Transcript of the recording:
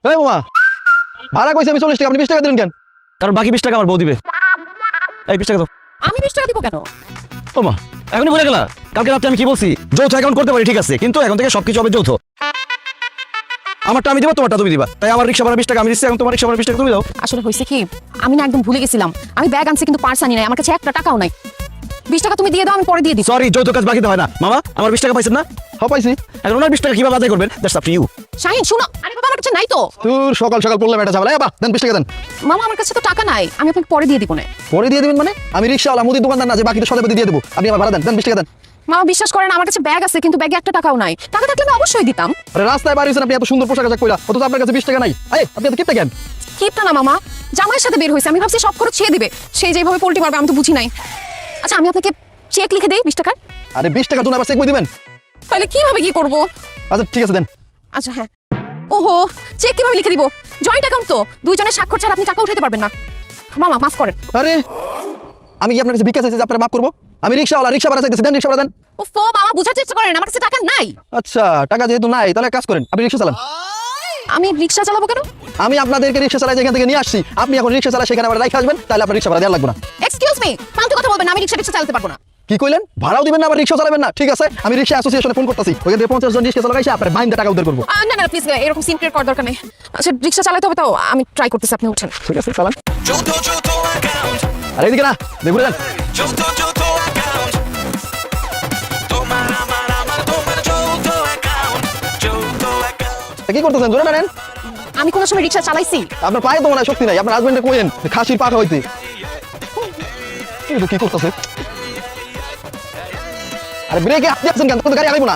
এই মামা ভাড়া কইছি আমি 40 টাকা, আপনি 20 টাকা দিলেন কেন? কারণ বাকি 20 টাকা আমার বউ দিবে। এই 20 টাকা দাও। আমি 20 টাকা দিব কেন? ও মা, এখনই বলে গেলা? কালকে রাতে আমি কি বলছি? যৌথ অ্যাকাউন্ট করতে পারি, ঠিক আছে, কিন্তু এখন থেকে সবকিছু হবে যৌথ। আমারটা আমি দিব, তোমারটা তুমি দিবা। তাই আমার রিকশা ভাড়া 20 টাকা আমি দিচ্ছি, এখন তোমার রিকশা ভাড়া 20 টাকা তুমি দাও। আসলে হয়েছে কি, আমি না একদম ভুলে গেছিলাম। আমি ব্যাগ আনছি কিন্তু পার্স আনি নাই, আমার কাছে একটা টাকাও নাই। 20 টাকা তুমি দিয়ে দাও, আমি পরে দিয়ে দিই। সরি, যৌথ কাজ বাকিতে হয় না। মামা, আমার 20 টাকা পাইছেন না? হ্যাঁ পাইছি। এখন ওনার 20 টাকা কিভাবে আদায় করবেন? That's up to you. Shahin শুনো, আরে বাবা আমার কাছে নাই তো। তোর সকাল সকাল পড়লাম এটা ঝামেলা। বাবা দেন 20 টাকা দেন। মামা আমার কাছে তো টাকা নাই, আমি আপনাকে পরে দিয়ে দিব না। পরে দিয়ে দিবেন মানে? আমি রিকশাওয়ালা, মুদির দোকানদার না যে বাকিটা সদাপতি দিয়ে দেবো। আপনি আমার ভাড়া দেন, 20 টাকা দেন। মামা বিশ্বাস করেন, আমার কাছে ব্যাগ আছে কিন্তু ব্যাগে একটা টাকাও নাই। টাকা থাকলে আমি অবশ্যই দিতাম। আরে রাস্তায় বাড়ি হয়েছেন আপনি, এত সুন্দর পোশাক আশাক কইরা, অথচ আপনার কাছে 20 টাকা নাই। এই আপনি এত কিপটা কেন? কিপটা না মামা, জামাইয়ের সাথে বের হয়েছে, আমি ভাবছি সব খরচ ছেড়ে দিবে, সেই যেভাবে পোল্টি মারবে আমি তো বুঝি নাই। আচ্ছা আমি আপনাকে চেক লিখে দেই 20 টাকার। আরে 20 টাকা জন্য আবার চেক বই দিবেন? তাহলে কিভাবে কি করব? আচ্ছা ঠিক আছে দেন। আচ্ছা হ্যাঁ। ওহো, চেক কিভাবে লিখে দিব? জয়েন্ট অ্যাকাউন্ট তো, দুইজনের স্বাক্ষর ছাড়া আপনি টাকা উঠাতে পারবেন না। মামা মাফ করেন। আরে আমি কি আপনার কাছে ভিক্ষা চাইছি যে আপনার মাফ করবো? আমি রিকশাওয়ালা, রিকশা ভাড়া চাইতেছি, দেন রিকশা ভাড়া দেন। ওফো মামা বুঝার চেষ্টা করেন, আমার কাছে টাকা নাই। আচ্ছা টাকা যেহেতু নাই তাহলে এক কাজ করেন, আপনি রিকশা চালান। আমি রিকশা চালাবো কেন? আমি আপনাদেরকে রিকশা চালাই যেখান থেকে নিয়ে আসছি, আপনি এখন রিকশা চালা সেখানে আবার রাইখে আসবেন, তাহলে আপনার রিকশা ভাড়া দেওয়া লাগবে না। এক্সকিউজ মি, ফালতু কথা বলবেন না, আমি রিকশা চালাতে পারবো না। কি কইলেন? ভাড়াও দিবেন না আবার রিকশা চালাবেন না? ঠিক আছে, আমি রিকশা অ্যাসোসিয়েশনে ফোন করতেছি, ওখান থেকে 50 জন রিকশা চালাইছে আপনার বাইন্দা টাকা উদ্ধার করবো। না না প্লিজ, এরকম সিন ক্রিয়েট করার দরকার নেই। আচ্ছা রিকশা চালাতে হবে তো, আমি ট্রাই করতেছি, আপনি উঠেন। ঠিক আছে চালান। যৌথ অ্যাকাউন্ট, আরে এদিকে না, দেখুন যান। যৌথ অ্যাকাউন্ট, তোমার আমার তোমার যৌথ অ্যাকাউন্ট, যৌথ অ্যাকাউন্ট। কি করতেছেন? জোরে নেন। আমি কোন সময় রিকশা চালাইছি? আপনার পায়ে তো মনে হয় শক্তি নাই, আপনার হাজবেন্ডে কইেন খাসির পাখা হইতে। কি করতেছে? আরে ব্রেকে আপনি আছেন কেন? তো গাড়ি আগাইবো না।